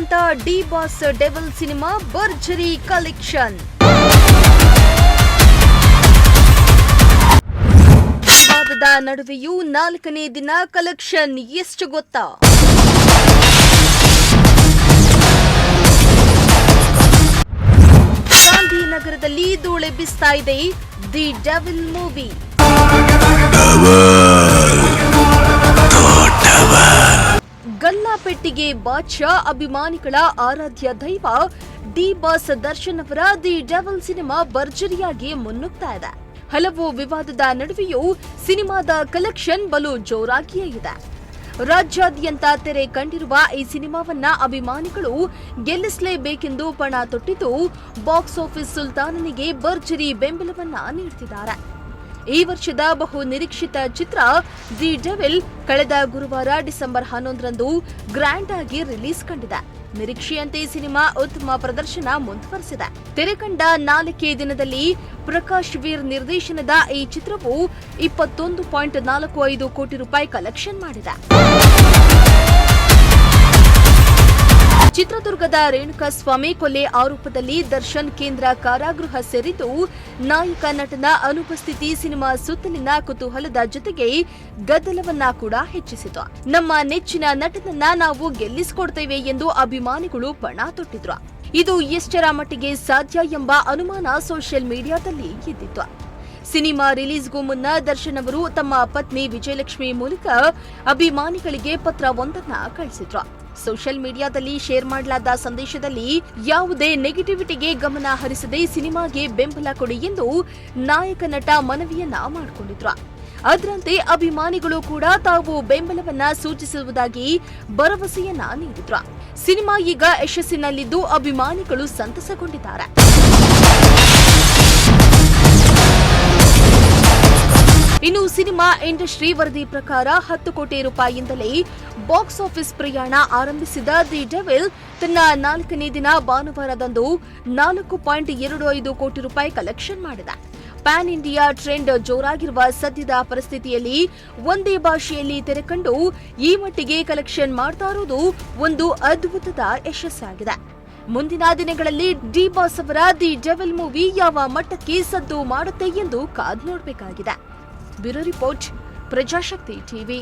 ರಾಜ್ಯಾದ್ಯಂತ D boss devil cinema ಭರ್ಜರಿ collection. ವಿವಾದದ ನಡುವೆಯೂ 4ನೇ ದಿನ ಕಲೆಕ್ಷನ್ ಎಷ್ಟು ಗೊತ್ತಾ? ಗಾಂಧಿನಗರದಲ್ಲಿ ಧೂಳೆಬ್ಬಿಸ್ತಾ ಇದೆ ದಿ ಡೆವಿಲ್ ಮೂವಿ. ಗಲ್ಲಾಪೆಟ್ಟಿಗೆ ಬಾದ್ಶಾ ಅಭಿಮಾನಿಗಳ ಆರಾಧ್ಯ ದೈವ ಡಿ ಬಾಸ್ ದರ್ಶನ್ ಅವರ ದಿ ಡೆವಿಲ್ ಸಿನಿಮಾ ಭರ್ಜರಿಯಾಗಿ ಮುನ್ನುಗ್ತಾ ಇದೆ. ಹಲವು ವಿವಾದದ ನಡುವೆಯೂ ಸಿನಿಮಾದ ಕಲೆಕ್ಷನ್ ಬಲು ಜೋರಾಗಿಯೇ ಇದೆ. ರಾಜ್ಯಾದ್ಯಂತ ತೆರೆ ಕಂಡಿರುವ ಈ ಸಿನಿಮಾವನ್ನ ಅಭಿಮಾನಿಗಳು ಗೆಲ್ಲಿಸಲೇಬೇಕೆಂದು ಪಣ ತೊಟ್ಟಿದ್ದು ಬಾಕ್ಸ್ ಆಫೀಸ್ ಸುಲ್ತಾನನಿಗೆ ಭರ್ಜರಿ ಬೆಂಬಲವನ್ನ ನೀಡುತ್ತಿದ್ದಾರೆ. ಈ ವರ್ಷದ ಬಹು ನಿರೀಕ್ಷಿತ ಚಿತ್ರ ದಿ ಡೆವಿಲ್ ಕಳೆದ ಗುರುವಾರ ಡಿಸೆಂಬರ್ 11ರಂದು ಗ್ರ್ಯಾಂಡ್ ಆಗಿ ರಿಲೀಸ್ ಕಂಡಿದೆ. ನಿರೀಕ್ಷೆಯಂತೆ ಸಿನಿಮಾ ಉತ್ತಮ ಪ್ರದರ್ಶನ ಮುಂದುವರೆಸಿದೆ. ತೆರೆಕಂಡ 4 ದಿನದಲ್ಲಿ ಪ್ರಕಾಶ್ ವೀರ್ ನಿರ್ದೇಶನದ ಈ ಚಿತ್ರವು 21.45 ಕೋಟಿ ರೂಪಾಯಿ ಕಲೆಕ್ಷನ್ ಮಾಡಿದೆ. ಚಿತ್ರದುರ್ಗದ ರೇಣುಕಾಸ್ವಾಮಿ ಕೊಲೆ ಆರೋಪದಲ್ಲಿ ದರ್ಶನ್ ಕೇಂದ್ರ ಕಾರಾಗೃಹ ಸೇರಿದ್ದು, ನಾಯಕ ನಟನ ಅನುಪಸ್ಥಿತಿ ಸಿನಿಮಾ ಸುತ್ತಲಿನ ಕುತೂಹಲದ ಜೊತೆಗೆ ಗದ್ದಲವನ್ನ ಕೂಡ ಹೆಚ್ಚಿಸಿತು. ನಮ್ಮ ನೆಚ್ಚಿನ ನಟನನ್ನ ನಾವು ಗೆಲ್ಲಿಸಿಕೊಡ್ತೇವೆ ಎಂದು ಅಭಿಮಾನಿಗಳು ಪಣ ತೊಟ್ಟಿದ್ರು. ಇದು ಎಷ್ಟರ ಮಟ್ಟಿಗೆ ಸಾಧ್ಯ ಎಂಬ ಅನುಮಾನ ಸೋಷಿಯಲ್ ಮೀಡಿಯಾದಲ್ಲಿ ಎದ್ದಿತ್ತು. ಸಿನಿಮಾ ರಿಲೀಸ್ಗೂ ಮುನ್ನ ದರ್ಶನ್ ಅವರು ತಮ್ಮ ಪತ್ನಿ ವಿಜಯಲಕ್ಷ್ಮಿ ಮೂಲಕ ಅಭಿಮಾನಿಗಳಿಗೆ ಪತ್ರವೊಂದನ್ನ ಕಳಿಸಿದ್ರು. ಸೋಷಿಯಲ್ ಮೀಡಿಯಾದಲ್ಲಿ ಶೇರ್ ಮಾಡಲಾದ ಸಂದೇಶದಲ್ಲಿ ಯಾವುದೇ ನೆಗೆಟಿವಿಟಿಗೆ ಗಮನ ಹರಿಸದೆ ಸಿನಿಮಾಗೆ ಬೆಂಬಲ ಕೊಡಿ ಎಂದು ನಾಯಕ ನಟ ಮನವಿಯನ್ನ ಮಾಡಿಕೊಂಡಿದ್ರು. ಅದರಂತೆ ಅಭಿಮಾನಿಗಳು ಕೂಡ ತಾವು ಬೆಂಬಲವನ್ನ ಸೂಚಿಸುವುದಾಗಿ ಭರವಸೆಯನ್ನ ನೀಡಿದ್ರು. ಸಿನಿಮಾ ಈಗ ಯಶಸ್ಸಿನಲ್ಲಿದ್ದು ಅಭಿಮಾನಿಗಳು ಸಂತಸಗೊಂಡಿದ್ದಾರೆ. ಇನ್ನು ಸಿನಿಮಾ ಇಂಡಸ್ಟ್ರಿ ವರದಿ ಪ್ರಕಾರ 10 ಕೋಟಿ ರೂಪಾಯಿಯಿಂದಲೇ ಬಾಕ್ಸ್ ಆಫೀಸ್ ಪ್ರಯಾಣ ಆರಂಭಿಸಿದ ದಿ ಡೆವಿಲ್ ತನ್ನ 4ನೇ ದಿನ ಭಾನುವಾರದಂದು 4.25 ಕೋಟಿ ರೂಪಾಯಿ ಕಲೆಕ್ಷನ್ ಮಾಡಿದೆ. ಪ್ಯಾನ್ ಇಂಡಿಯಾ ಟ್ರೆಂಡ್ ಜೋರಾಗಿರುವ ಸದ್ಯದ ಪರಿಸ್ಥಿತಿಯಲ್ಲಿ ಒಂದೇ ಭಾಷೆಯಲ್ಲಿ ತೆರೆಕಂಡು ಈ ಮಟ್ಟಿಗೆ ಕಲೆಕ್ಷನ್ ಮಾಡ್ತಾ ಇರೋದು ಒಂದು ಅದ್ಭುತದ ಯಶಸ್ಸಾಗಿದೆ. ಮುಂದಿನ ದಿನಗಳಲ್ಲಿ ಡಿ ಬಾಸ್ ಅವರ ದಿ ಡೆವಿಲ್ ಮೂವಿ ಯಾವ ಮಟ್ಟಕ್ಕೆ ಸದ್ದು ಮಾಡುತ್ತೆ ಎಂದು ಕಾದು ನೋಡಬೇಕಾಗಿದೆ. Bureau report, Prajashakti TV.